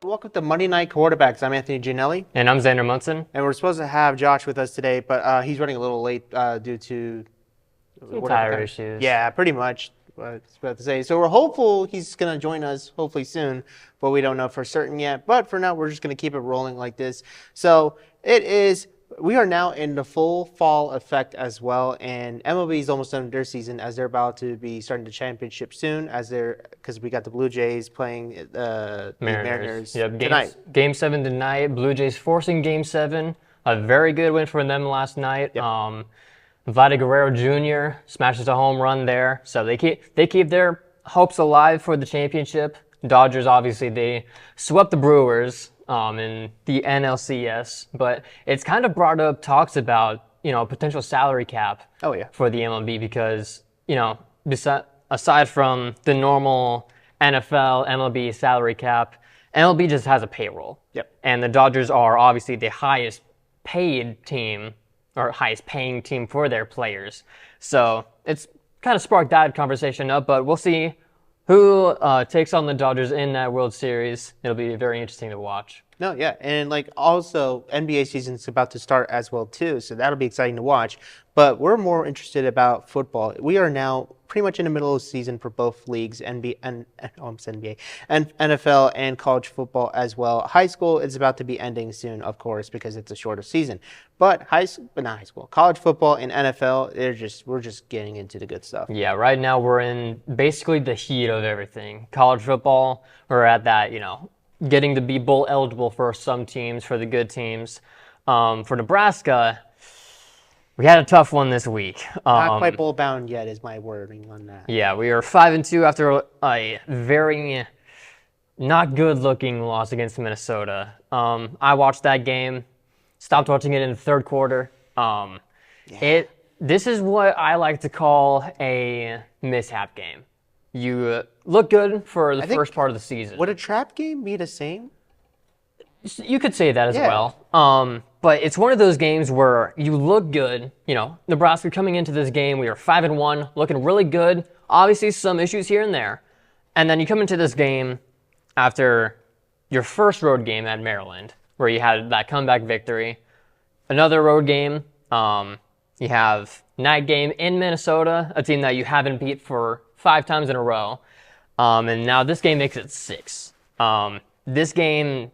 Welcome to Monday Night Quarterbacks. I'm Anthony Gianelli. And I'm Xander Monson. And we're supposed to have Josh with us today, but he's running a little late due to Tire issues. Yeah, pretty much what I was about to say. So we're hopeful he's going to join us hopefully soon, but we don't know for certain yet. But for now, we're just going to keep it rolling like this. So we are now in the full fall effect as well, and MLB is almost done with their season as they're about to be starting the championship soon because we got the Blue Jays playing the Mariners tonight. Game 7 tonight. Blue Jays forcing Game 7. A very good win for them last night. Yep. Vladdy Guerrero Jr. smashes a home run there, so they keep their hopes alive for the championship. Dodgers, obviously, they swept the Brewers in the NLCS, but it's kind of brought up talks about potential salary cap. Oh yeah. For the MLB because aside from the normal NFL MLB salary cap, MLB just has a payroll. Yep. And the Dodgers are obviously the highest paid team or highest paying team for their players. So it's kind of sparked that conversation up, but we'll see who takes on the Dodgers in that World Series. It'll be very interesting to watch. No, yeah, and also NBA season's about to start as well too, so that'll be exciting to watch. But we're more interested about football. We are now pretty much in the middle of the season for both leagues, NBA and NFL and college football as well. High school is about to be ending soon, of course, because it's a shorter season. But college football and NFL, we're just getting into the good stuff. Yeah, right now we're in basically the heat of everything. College football, we're at that, getting to be bowl eligible for some teams, for the good teams. For Nebraska, we had a tough one this week. Not quite bowl bound yet is my wording on that. Yeah, we are 5-2 after a very not good looking loss against Minnesota. I watched that game, stopped watching it in the third quarter. This is what I like to call a mishap game. You look good for the first part of the season. Would a trap game be the same? You could say that as well. But it's one of those games where you look good. Nebraska coming into this game, we are 5-1, looking really good. Obviously, some issues here and there. And then you come into this game after your first road game at Maryland, where you had that comeback victory. Another road game. You have night game in Minnesota, a team that you haven't beat for 5 times in a row. And now this game makes it 6. This game,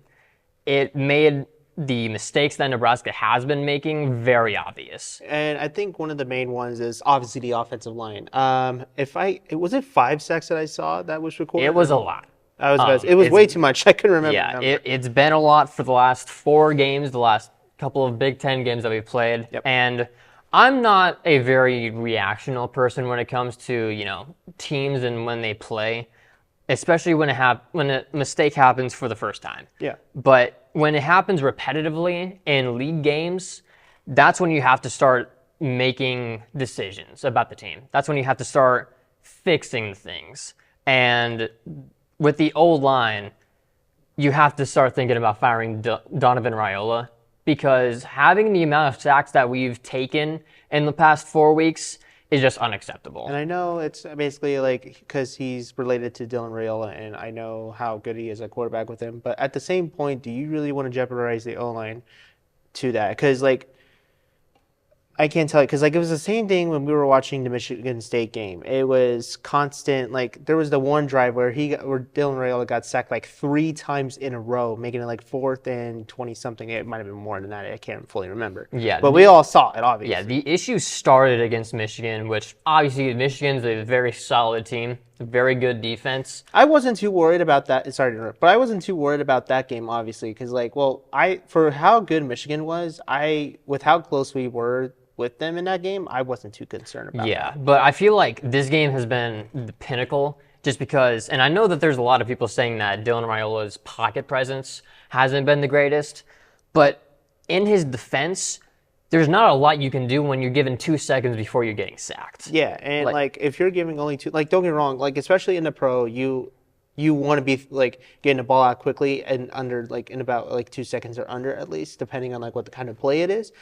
it made the mistakes that Nebraska has been making very obvious. And I think one of the main ones is obviously the offensive line. Was it 5 sacks that I saw that was recorded? It was a lot. It was way too much. I couldn't remember. Yeah, it's been a lot for the last 4 games, the last couple of Big Ten games that we played. Yep. And I'm not a very reactional person when it comes to, teams and when they play, especially when a mistake happens for the first time. Yeah. But when it happens repetitively in league games, that's when you have to start making decisions about the team. That's when you have to start fixing things. And with the old line, you have to start thinking about firing Donovan Raiola, because having the amount of sacks that we've taken in the past 4 weeks is just unacceptable. And I know it's basically because he's related to Dylan Raiola, and I know how good he is at quarterback with him. But at the same point, do you really want to jeopardize the O-line to that? Because, I can't tell you, because it was the same thing when we were watching the Michigan State game. It was constant. There was the one drive where Dylan Raiola got sacked 3 times in a row, making it 4th and 20 something. It might have been more than that. I can't fully remember. Yeah, but we all saw it, obviously. Yeah, the issue started against Michigan, which obviously Michigan's a very solid team, a very good defense. I wasn't too worried about that. Sorry to interrupt, but I wasn't too worried about that game, obviously, because for how good Michigan was, with how close we were with them in that game, I wasn't too concerned about that. But I feel like this game has been the pinnacle just because, and I know that there's a lot of people saying that Dylan Raiola's pocket presence hasn't been the greatest, but in his defense, there's not a lot you can do when you're given 2 seconds before you're getting sacked. Yeah, and if you're giving only 2, don't get me wrong, especially in the pro, you want to be getting the ball out quickly and under in about 2 seconds or under at least, depending on what the kind of play it is.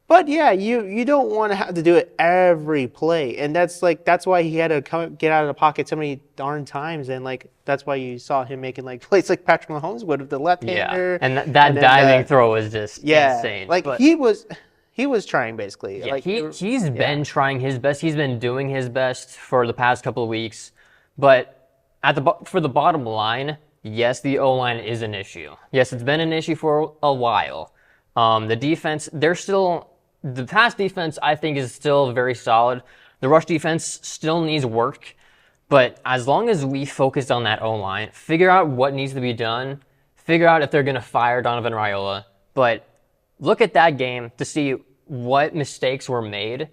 But yeah, you don't want to have to do it every play, and that's why he had to get out of the pocket so many darn times, and like that's why you saw him making like plays like Patrick Mahomes would with the Yeah, left-hander, and and that then diving throw was just yeah, insane. like But he was trying basically, yeah, like he's yeah. been trying his best. He's been doing his best for the past couple of weeks. But for the bottom line, yes, the O-line is an issue. Yes, it's been an issue for a while. The defense, the pass defense, I think, is still very solid. The rush defense still needs work. But as long as we focus on that O-line, figure out what needs to be done, figure out if they're going to fire Donovan Raiola. But look at that game to see what mistakes were made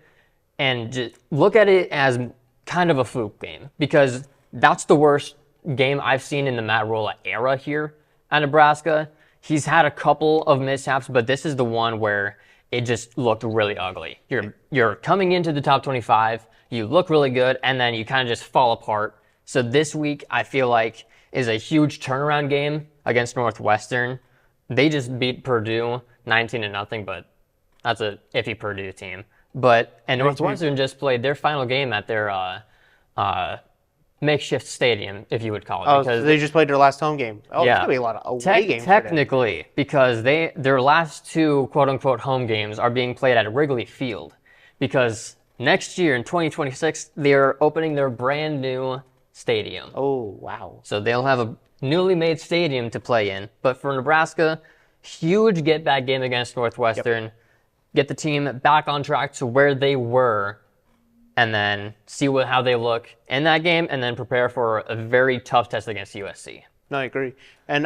and just look at it as kind of a fluke game, because that's the worst game I've seen in the Matt Rhule era here at Nebraska. He's had a couple of mishaps, but this is the one where it just looked really ugly. You're coming into the top 25, you look really good, and then you kind of just fall apart. So this week, I feel like, is a huge turnaround game against Northwestern. They just beat Purdue 19-0, but that's a iffy Purdue team. And Northwestern just played their final game at their makeshift stadium, if you would call it. Oh, because so they just played their last home game. Oh, yeah, it's gonna be a lot of away games. Technically, because their last two quote unquote home games are being played at Wrigley Field, because next year in 2026 they're opening their brand new stadium. Oh wow! So they'll have a newly made stadium to play in. But for Nebraska, huge get back game against Northwestern. Yep. Get the team back on track to where they were, and then see how they look in that game, and then prepare for a very tough test against USC. No, I agree. And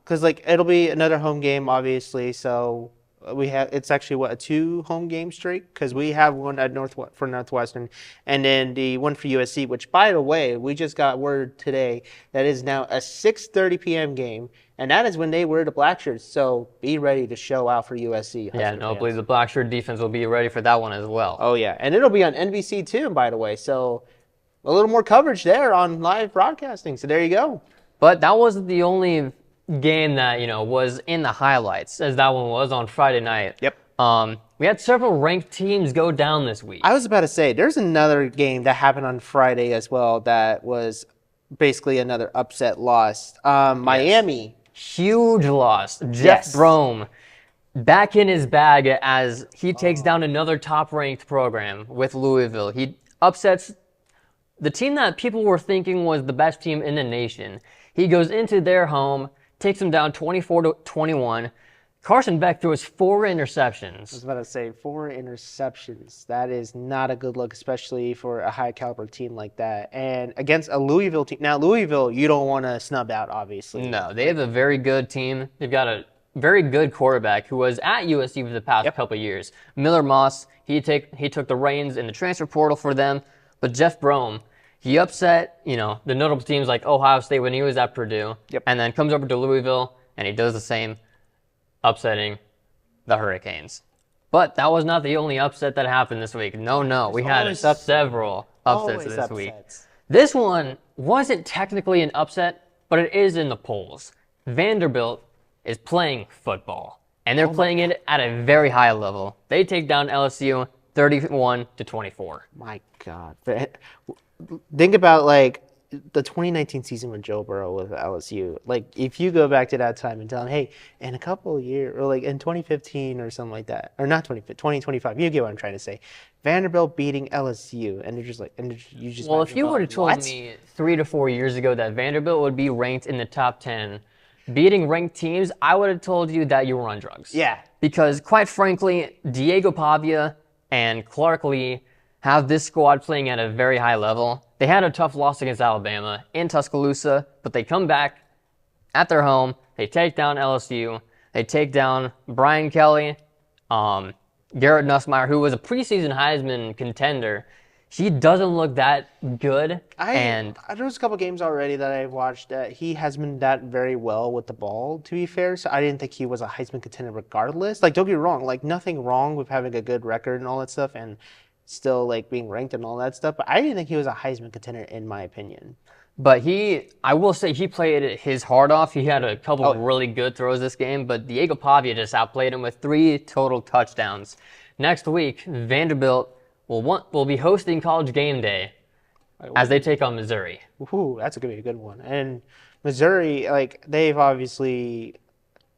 because like it'll be another home game, obviously. So it's actually a 2 home game streak, because we have one at for Northwestern, and then the one for USC. Which, by the way, we just got word today that is now a 6:30 p.m. game. And that is when they wear the black shirts, so be ready to show out for USC. Yeah, no, I believe the black shirt defense will be ready for that one as well. Oh, yeah, and it'll be on NBC too, by the way, so a little more coverage there on live broadcasting, so there you go. But that wasn't the only game that, was in the highlights, as that one was on Friday night. Yep. We had several ranked teams go down this week. I was about to say, there's another game that happened on Friday as well that was basically another upset loss. Miami. Yes. Huge loss. Jeff Brom back in his bag as he takes down another top-ranked program with Louisville. He upsets the team that people were thinking was the best team in the nation. He goes into their home, takes them down 24-21. Carson Beck throws 4 interceptions. I was about to say 4 interceptions. That is not a good look, especially for a high-caliber team like that. And against a Louisville team. Now, Louisville, you don't want to snub out, obviously. No, they have a very good team. They've got a very good quarterback who was at USC for the past couple of years. Miller Moss, he took the reins in the transfer portal for them. But Jeff Brom, he upset, the notable teams like Ohio State when he was at Purdue. Yep. And then comes over to Louisville, and he does the same, upsetting the Hurricanes. But that was not the only upset that happened this week. No. We had several upsets this week. This one wasn't technically an upset, but it is in the polls. Vanderbilt is playing football, and they're playing it at a very high level. They take down LSU 31-24. My God. Think about, like, the 2019 season with Joe Burrow with LSU. Like, if you go back to that time and tell them, hey, in a couple of years, or like in 2015 or something like that, or not 2025, you get what I'm trying to say. Vanderbilt beating LSU, and they're just like, and you just. Well, if you would have told me 3 to 4 years ago that Vanderbilt would be ranked in the top 10, beating ranked teams, I would have told you that you were on drugs. Yeah. Because, quite frankly, Diego Pavia and Clark Lee have this squad playing at a very high level. They had a tough loss against Alabama in Tuscaloosa, but they come back at their home. They take down LSU. They take down Brian Kelly, Garrett Nussmeier, who was a preseason Heisman contender. He doesn't look that good. There's a couple games already that I've watched that he has been that very well with the ball, to be fair. So I didn't think he was a Heisman contender regardless. Like, don't get me wrong. Like, nothing wrong with having a good record and all that stuff and still, like, being ranked and all that stuff. But I didn't think he was a Heisman contender, in my opinion. But I will say he played his heart off. He had a couple of really good throws this game. But Diego Pavia just outplayed him with 3 total touchdowns. next week, Vanderbilt will be hosting College Game Day as they take on Missouri. Ooh, that's going to be a good one. And Missouri, like, they've obviously,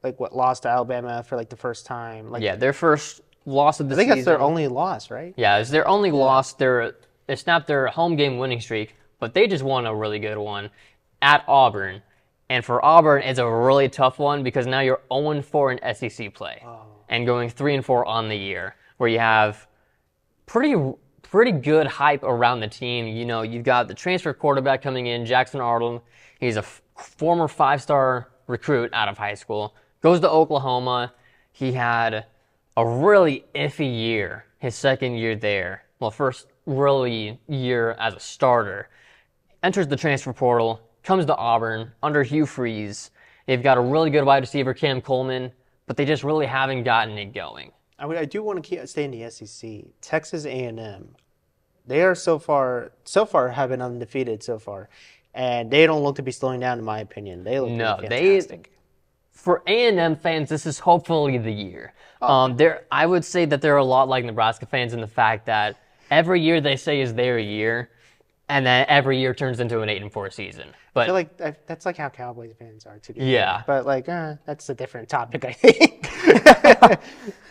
like, lost to Alabama for, like, the first time. Like, Yeah, their first loss of the I think season. that's their only loss, right? Yeah, it's their only loss. They snapped their home game winning streak, but they just won a really good one at Auburn. And for Auburn, it's a really tough one because now you're 0-4 in SEC play and going 3-4 on the year, where you have pretty good hype around the team. You know, you've got the transfer quarterback coming in, Jackson Arnold. He's a former 5-star recruit out of high school. Goes to Oklahoma. He had a really iffy year, his second year there. Well, first really year as a starter. Enters the transfer portal, comes to Auburn under Hugh Freeze. They've got a really good wide receiver, Cam Coleman, but they just really haven't gotten it going. I do want to stay in the SEC. Texas A&M, they are so far have been undefeated so far, and they don't look to be slowing down, in my opinion. They look fantastic. For A&M fans, this is hopefully the year. I would say that they're a lot like Nebraska fans in the fact that every year they say is their year, and then every year turns into an 8-4 season. But I feel like that's like how Cowboys fans are too. Yeah. But like, that's a different topic, I think.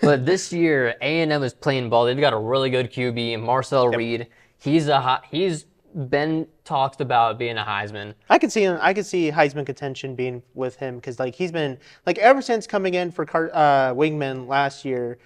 But this year, A&M is playing ball. They've got a really good QB, Marcel Reed. He's been talked about being a Heisman. I could see Heisman contention being with him because like he's been like ever since coming in for Wingman last year,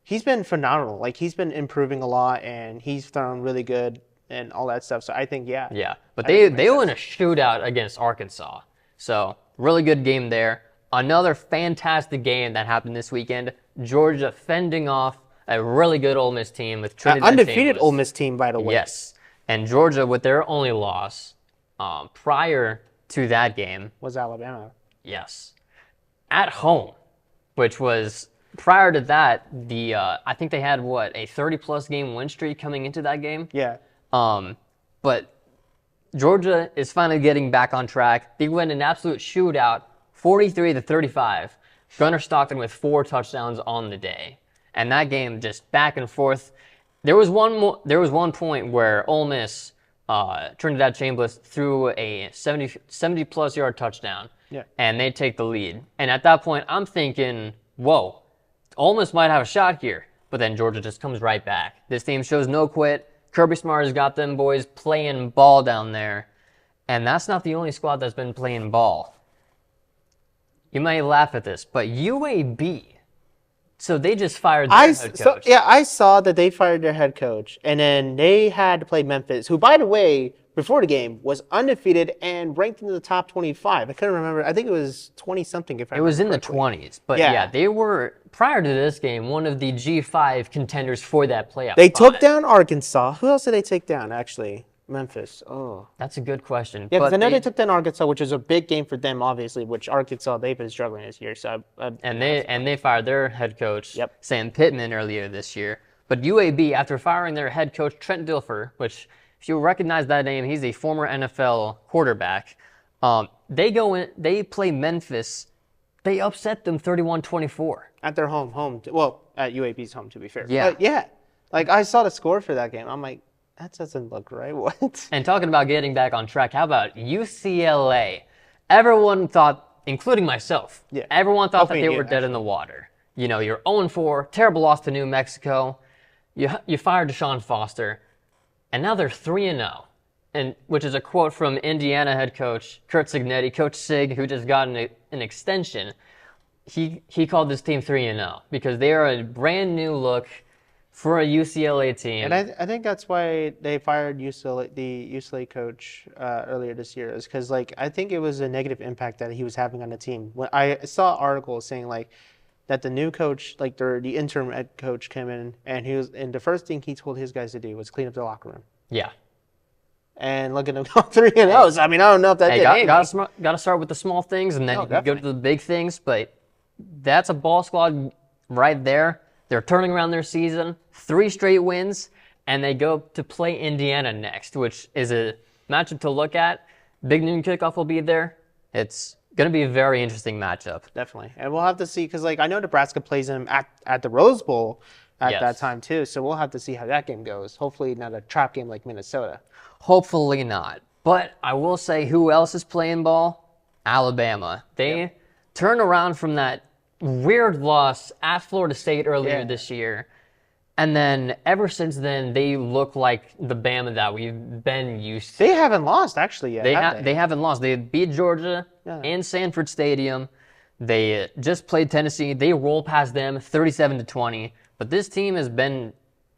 he's been phenomenal. Like he's been improving a lot and he's thrown really good and all that stuff. So I think yeah. But they won a shootout against Arkansas. So really good game there. Another fantastic game that happened this weekend. Georgia fending off a really good Ole Miss team with Trinidad undefeated Ole Miss team, by the way. Yes. And Georgia, with their only loss prior to that game, was Alabama. Yes. At home, which was prior to that, I think they had, a 30-plus game win streak coming into that game? Yeah. But Georgia is finally getting back on track. They win an absolute shootout, 43-35. Gunnar Stockton with 4 touchdowns on the day. And that game just back and forth. There was one point where Ole Miss, Trinidad Chambliss threw a 70-plus yard touchdown, and they take the lead. And at that point, I'm thinking, whoa, Ole Miss might have a shot here. But then Georgia just comes right back. This team shows no quit. Kirby Smart has got them boys playing ball down there. And that's not the only squad that's been playing ball. You may laugh at this, but UAB, so they just fired their head coach. I saw that they fired their head coach, and then they had to play Memphis, who, by the way, before the game, was undefeated and ranked in the top 25. I couldn't remember. I think it was 20-something. It was in the 20s. But yeah, they were, prior to this game, one of the G5 contenders for that playoff. They took down Arkansas. Who else did they take down, actually? Memphis. Oh. That's a good question. Yeah, because I know they took down Arkansas, which is a big game for them, obviously, which Arkansas, they've been struggling this year. So and they fired their head coach, Yep. Sam Pittman, earlier this year. But UAB, after firing their head coach, Trent Dilfer, which, if you recognize that name, he's a former NFL quarterback. They play Memphis. They upset them 31-24. At their home. At UAB's home, to be fair. Yeah. But yeah. Like, I saw the score for that game. I'm like, that doesn't look right. What? And talking about getting back on track, how about UCLA? Everyone thought, including myself, everyone thought that they were dead in the water. You know, you're 0-4, terrible loss to New Mexico. You fired Deshaun Foster, and now they're 3-0, and which is a quote from Indiana head coach Kurt Signetti, Coach Sig, who just got an extension. He called this team 3-0 because they are a brand new look for a UCLA team. And I think that's why they fired the UCLA coach earlier this year, is because like I think it was a negative impact that he was having on the team. When I saw articles saying like that the new coach, like the interim head coach, came in and the first thing he told his guys to do was clean up the locker room. Yeah. And look at them go 3-0. So, I mean, I don't know if that did anything. Got to start with the small things, and then you can go to the big things. But that's a ball squad right there. They're turning around their season, 3 straight wins, and they go to play Indiana next, which is a matchup to look at. Big noon kickoff will be there. It's going to be a very interesting matchup. Definitely. And we'll have to see, because like I know Nebraska plays them at the Rose Bowl at that Yes. time too. So we'll have to see how that game goes. Hopefully not a trap game like Minnesota. Hopefully not. But I will say who else is playing ball? Alabama. They turned around from that weird loss at Florida State earlier this year. And then ever since then, they look like the Bama that we've been used to. They haven't lost actually yet. They haven't lost. They beat Georgia in Sanford Stadium. They just played Tennessee. They rolled past them 37-20. But this team has been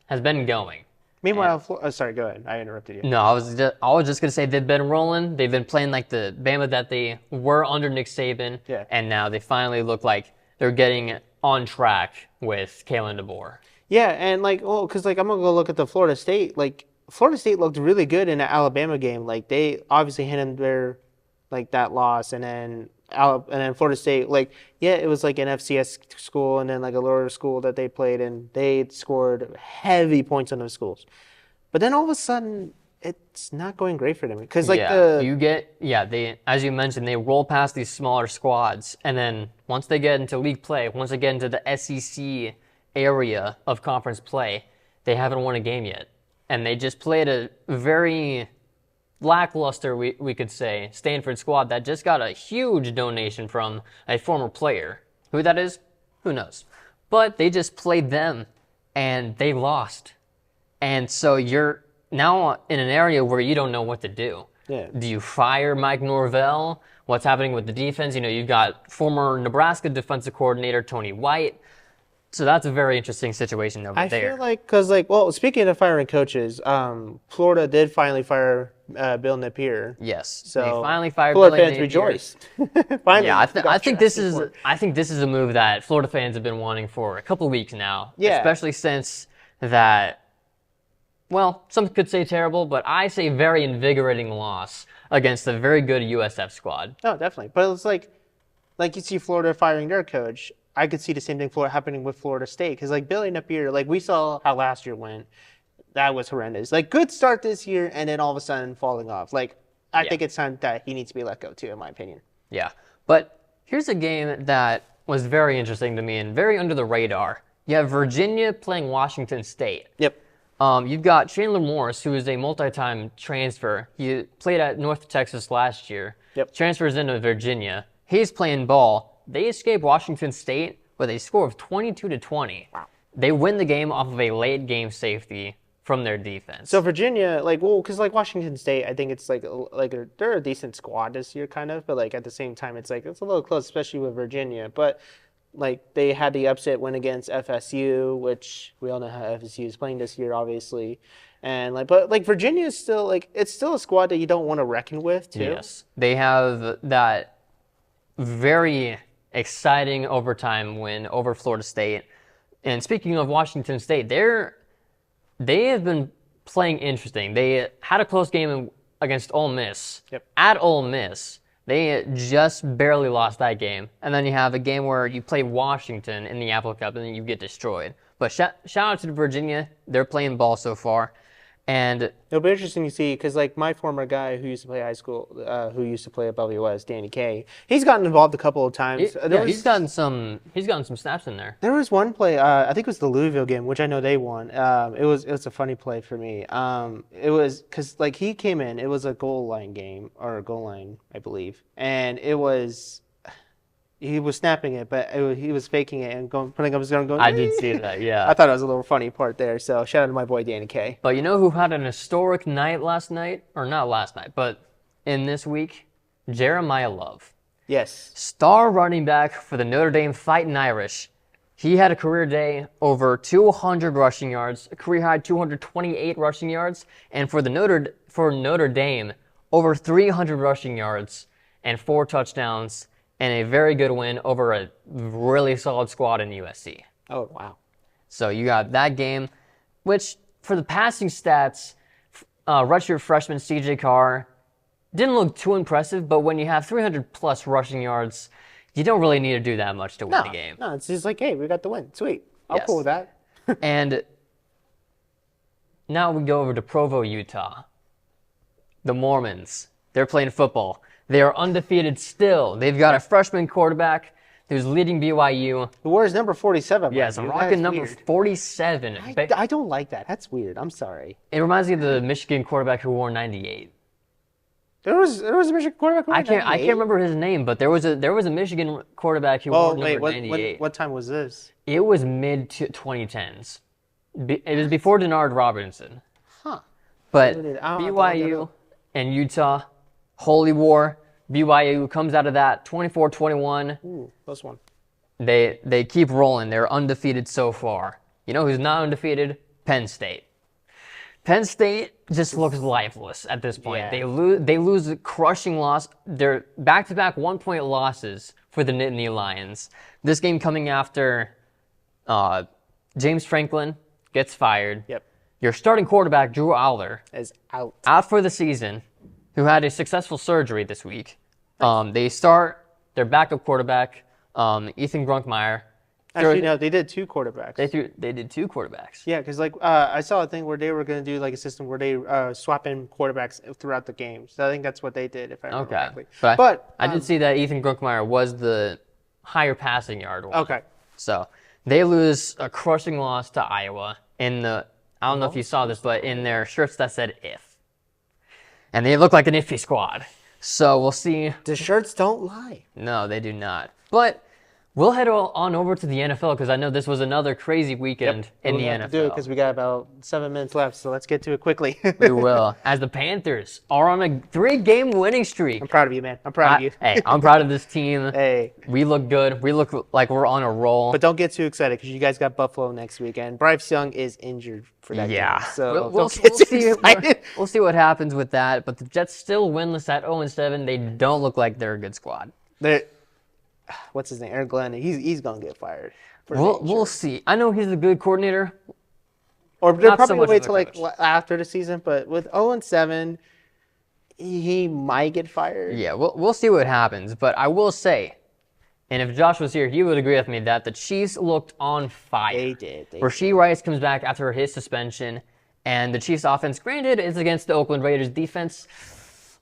going. Meanwhile, sorry, go ahead. I interrupted you. No, I was just gonna say they've been rolling. They've been playing like the Bama that they were under Nick Saban. Yeah. And now they finally look like they're getting on track with Kalen DeBoer. Yeah, and because I'm gonna go look at the Florida State. Like Florida State looked really good in the Alabama game. Like they obviously handled their that loss, and then Florida State. It was like an FCS school, and then like a lower school that they played, and they scored heavy points on those schools. But then all of a sudden, it's not going great for them because they, as you mentioned, they roll past these smaller squads, and then once they get into league play, once they get into the SEC area of conference play, they haven't won a game yet. And they just played a very lackluster, we could say, Stanford squad that just got a huge donation from a former player. Who that is? Who knows? But they just played them, and they lost. And so you're now in an area where you don't know what to do. Yeah. Do you fire Mike Norvell? What's happening with the defense? You've got former Nebraska defensive coordinator Tony White. So that's a very interesting situation over there. I feel like, because, speaking of firing coaches, Florida did finally fire Bill Napier. Yes. So they finally fired Florida Bill fans Napier. rejoiced. Finally. Yeah, I think this is a move that Florida fans have been wanting for a couple of weeks now. Yeah. Especially since that, some could say terrible, but I say very invigorating loss against a very good USF squad. No, definitely. But it's like you see Florida firing their coach. I could see the same thing happening with Florida State because Billy Napier, we saw how last year went. That was horrendous. Good start this year and then all of a sudden falling off. I think it's time that he needs to be let go too, in my opinion. Yeah, but here's a game that was very interesting to me and very under the radar. You have Virginia playing Washington State. Yep. You've got Chandler Morris, who is a multi-time transfer. He played at North Texas last year. Yep. Transfers into Virginia. He's playing ball. They escape Washington State with a score of 22-20. Wow. They win the game off of a late game safety from their defense. So Virginia, because Washington State, I think it's they're a decent squad this year, kind of, but at the same time, it's a little close, especially with Virginia. But they had the upset win against FSU, which we all know how FSU is playing this year, obviously. And but Virginia is still it's still a squad that you don't want to reckon with too. Yes, they have that very exciting overtime win over Florida State. And speaking of Washington State, they have been playing interesting. They had a close game against Ole Miss. Yep. At Ole Miss, they just barely lost that game. And then you have a game where you play Washington in the Apple Cup and then you get destroyed. But shout out to Virginia. They're playing ball so far. And it'll be interesting to see because my former guy who used to play high school, who used to play at WS, Danny Kaye, he's gotten involved a couple of times. He's gotten some snaps in there. There was one play, I think it was the Louisville game, which I know they won. It was a funny play for me. It was because he came in, it was a goal line game or a goal line, I believe, and it was. He was snapping it, but he was faking it and putting up his gun going. I did see that, yeah. I thought it was a little funny part there. So shout out to my boy Danny Kaye. But you know who had an historic night last night? Or not last night, but in this week? Jeremiah Love. Yes. Star running back for the Notre Dame Fighting Irish. He had a career day over 200 rushing yards, a career high 228 rushing yards, and for Notre Dame, over 300 rushing yards and 4 touchdowns. And a very good win over a really solid squad in USC. Oh, wow. So you got that game, which for the passing stats, redshirt freshman CJ Carr didn't look too impressive, but when you have 300-plus rushing yards, you don't really need to do that much to win the game. No, it's just hey, we got the win. Sweet. I'm cool with that. And now we go over to Provo, Utah. The Mormons, they're playing football. They are undefeated still. They've got a freshman quarterback. who's leading BYU. Who wears number 47? Yes, mind you. rocking That is number weird. 47. I don't like that. That's weird. I'm sorry. It reminds me of the Michigan quarterback who wore 98. There was a Michigan quarterback. I can't remember his name, but there was a Michigan quarterback who wore number 98. What time was this? It was mid 2010s. It was before Denard Robinson. Huh. But I'll BYU and Utah, holy war. BYU comes out of that 24-21. Ooh, close one. They keep rolling. They're undefeated so far. You know who's not undefeated? Penn State. Penn State just looks lifeless at this point. Yeah. They lose a crushing loss. They're back-to-back 1-point losses for the Nittany Lions. This game coming after James Franklin gets fired. Yep. Your starting quarterback, Drew Aller, Is out. out for the season, who had a successful surgery this week. They start their backup quarterback, Ethan Grunkmeyer. Actually, no, they did 2 quarterbacks. They did 2 quarterbacks. Yeah, because I saw a thing where they were going to do like a system where they swap in quarterbacks throughout the game. So I think that's what they did, if I remember correctly. But I did see that Ethan Grunkmeyer was the higher passing yard one. Okay. So they lose a crushing loss to Iowa in the, I don't know if you saw this, but in their shirts that said if. And they look like an iffy squad. So we'll see. The shirts don't lie. No, they do not. But we'll head on over to the NFL because I know this was another crazy weekend in the NFL. Do it because we got about 7 minutes left, so let's get to it quickly. We will. As the Panthers are on a 3-game winning streak. I'm proud of you, man. I'm proud of you. Hey, I'm proud of this team. Hey. We look good. We look like we're on a roll. But don't get too excited because you guys got Buffalo next weekend. Bryce Young is injured for that game. So we'll don't get too see. excited. We'll see what happens with that. But the Jets still winless at 0-7. They don't look like they're a good squad. What's his name? Eric Glenn. He's gonna get fired. We'll see. I know he's a good coordinator. Or they're Not so probably much wait as a till like coach. after the season. But with 0-7, he might get fired. Yeah, we'll see what happens. But I will say, and if Josh was here, he would agree with me that the Chiefs looked on fire. They did. Rasheed Rice comes back after his suspension, and the Chiefs' offense, granted, is against the Oakland Raiders' defense.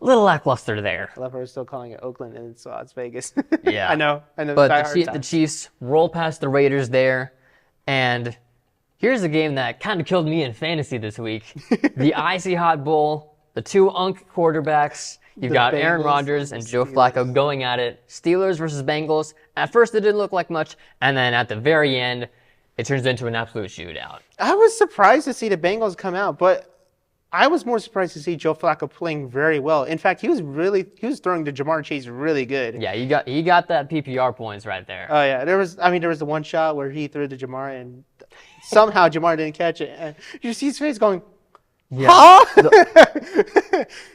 A little lackluster there. I love how we're still calling it Oakland and it's Las Vegas. Yeah. I know. But the Chiefs roll past the Raiders there. And here's a game that kind of killed me in fantasy this week. The Icy Hot Bowl, the 2 UNC quarterbacks. You've got Aaron Bengals Rodgers and and Joe Steelers. Flacco going at it. Steelers versus Bengals. At first, it didn't look like much. And then at the very end, it turns into an absolute shootout. I was surprised to see the Bengals come out, but I was more surprised to see Joe Flacco playing very well. In fact, he was throwing to Jamar Chase really good. Yeah, he got that PPR points right there. Oh yeah, there was the one shot where he threw to Jamar and somehow Jamar didn't catch it. And you see his face going, Yeah. huh?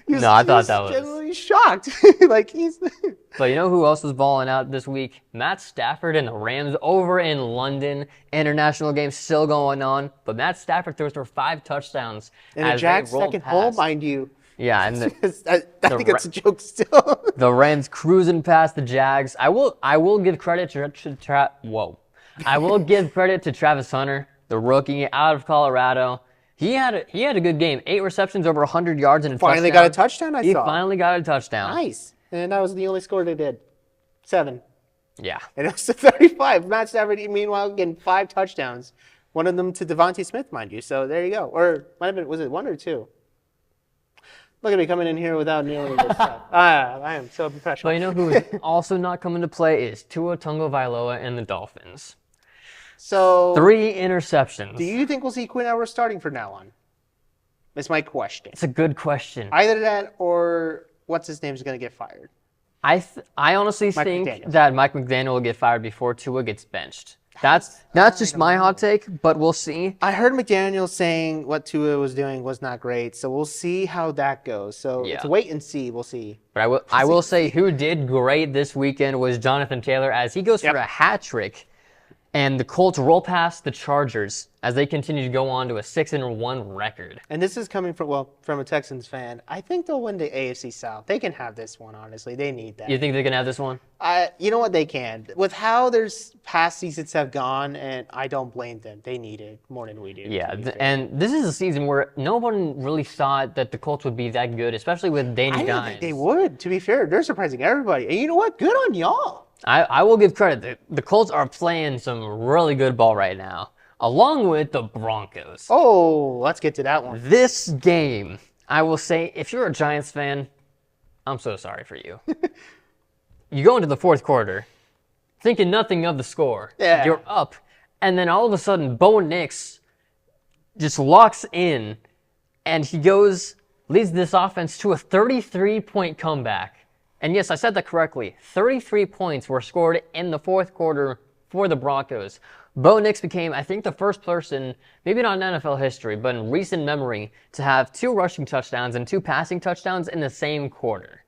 No, I thought that was- genuinely shocked. Like he's. But you know who else was balling out this week? Matt Stafford and the Rams over in London. International game still going on. But Matt Stafford throws for 5 touchdowns. And the as Jags they roll second past. home, mind you. Yeah, and I think it's a joke still. the Rams cruising past the Jags. I will give credit to I will give credit to Travis Hunter, the rookie out of Colorado. He had a good game. 8 receptions, over 100 yards, and a Finally touchdown. got a touchdown. He saw. finally got a touchdown. Nice. And that was the only score they did. 7. Yeah. And it was to 35. Matt Stafford, meanwhile, getting 5 touchdowns. One of them to Devontae Smith, mind you. So there you go. Or might have been, was it 1 or 2? Look at me coming in here without kneeling this stuff. I am so professional. But you know who is also not coming to play is Tua Tagovailoa and the Dolphins. So 3 interceptions. do you think we'll see Quinn Ewers starting from now on? That's my question. It's a good question. Either that or what's his name is going to get fired. I honestly Mike think McDaniel. that Mike McDaniel will get fired before Tua gets benched. That's just my hot take, but we'll see. I heard McDaniel saying what Tua was doing was not great, so we'll see how that goes. So Yeah. it's wait and see. We'll see. But I will say who did great this weekend was Jonathan Taylor as he goes for a hat trick. And the Colts roll past the Chargers as they continue to go on to a 6-1 record. And this is coming from a Texans fan. I think they'll win the AFC South. They can have this one, honestly. They need that. You think they're going to have this one? You know what? They can. With how their past seasons have gone, and I don't blame them. They need it more than we do. Yeah, and this is a season where no one really thought that the Colts would be that good, especially with Danny I didn't Dimes. think they would. To be fair, they're surprising everybody. And you know what? Good on y'all. I will give credit. The Colts are playing some really good ball right now, along with the Broncos. Oh, let's get to that one. This game, I will say, if you're a Giants fan, I'm so sorry for you. You go into the fourth quarter, thinking nothing of the score. Yeah. You're up, and then all of a sudden, Bo Nix just locks in, and he leads this offense to a 33-point comeback. And yes, I said that correctly. 33 points were scored in the fourth quarter for the Broncos. Bo Nix became, I think, the first person, maybe not in NFL history, but in recent memory, to have 2 rushing touchdowns and 2 passing touchdowns in the same quarter.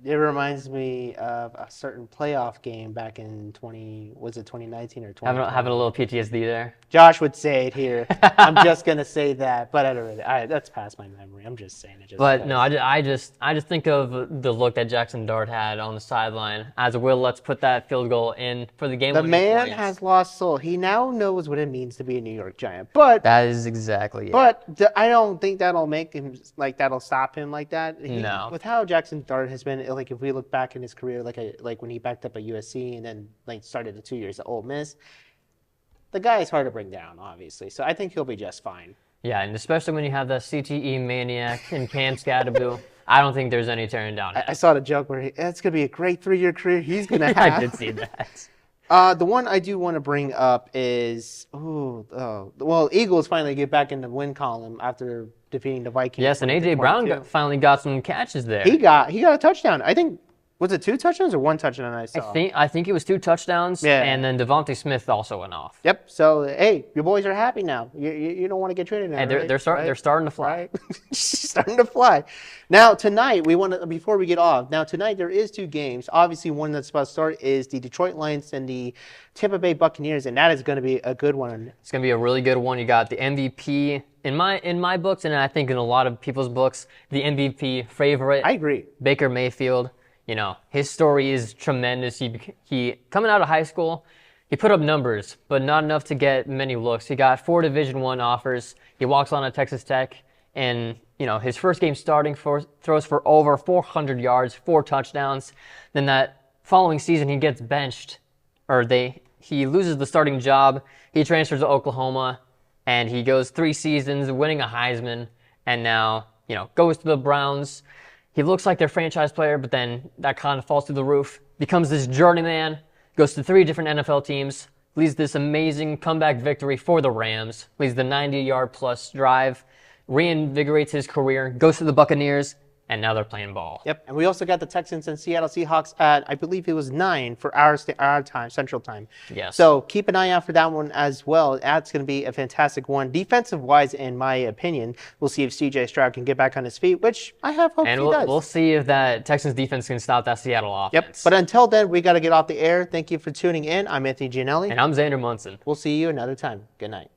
It reminds me of a certain playoff game back in 2019 or 2020? Having a little PTSD there. Josh would say it here. I'm just gonna say that, but I don't really. That's past my memory. I'm just saying it. Just but because. no, I just think of the look that Jackson Dart had on the sideline as Will. Let's put that field goal in for the game. The man has lost soul. He now knows what it means to be a New York Giant. But that is exactly it. But I don't think that'll make him that'll stop him like that. No. With how Jackson Dart has been, like if we look back in his career, like when he backed up at USC and then started the 2 years at Ole Miss. The guy is hard to bring down, obviously, so I think he'll be just fine. Yeah, and especially when you have the CTE maniac and Cam Scadaboo, I don't think there's any tearing down. I saw the joke where it's going to be a great 3-year career he's going to have. I did see that. The one I do want to bring up is, Eagles finally get back in the win column after defeating the Vikings. Yes, and A.J. Brown finally got some catches there. He got a touchdown. I think. Was it 2 touchdowns or 1 touchdown I saw? I think it was 2 touchdowns, yeah. And then Devontae Smith also went off. Yep. So hey, your boys are happy now. You don't want to get traded now. Hey, they're starting to fly. Right? Starting to fly. Now tonight before we get off. Now tonight there is 2 games. Obviously one that's about to start is the Detroit Lions and the Tampa Bay Buccaneers, and that is going to be a good one. It's going to be a really good one. You got the MVP in my books, and I think in a lot of people's books, the MVP favorite. I agree. Baker Mayfield. You know, his story is tremendous. He coming out of high school, he put up numbers, but not enough to get many looks. He got 4 Division I offers. He walks on at Texas Tech, and his first game starting throws for over 400 yards, 4 touchdowns. Then that following season, he gets benched, he loses the starting job. He transfers to Oklahoma, and he goes 3 seasons, winning a Heisman, and now goes to the Browns. He looks like their franchise player, but then that kind of falls through the roof. Becomes this journeyman, goes to 3 different NFL teams, leads this amazing comeback victory for the Rams, leads the 90-yard-plus drive, reinvigorates his career, goes to the Buccaneers, and now they're playing ball. Yep, and we also got the Texans and Seattle Seahawks at, I believe it was 9 for our time, Central Time. Yes. So keep an eye out for that one as well. That's going to be a fantastic one. Defensive-wise, in my opinion, we'll see if C.J. Stroud can get back on his feet, which I have hope he does. And we'll see if that Texans defense can stop that Seattle offense. Yep, but until then, we got to get off the air. Thank you for tuning in. I'm Anthony Gianelli. And I'm Xander Monson. We'll see you another time. Good night.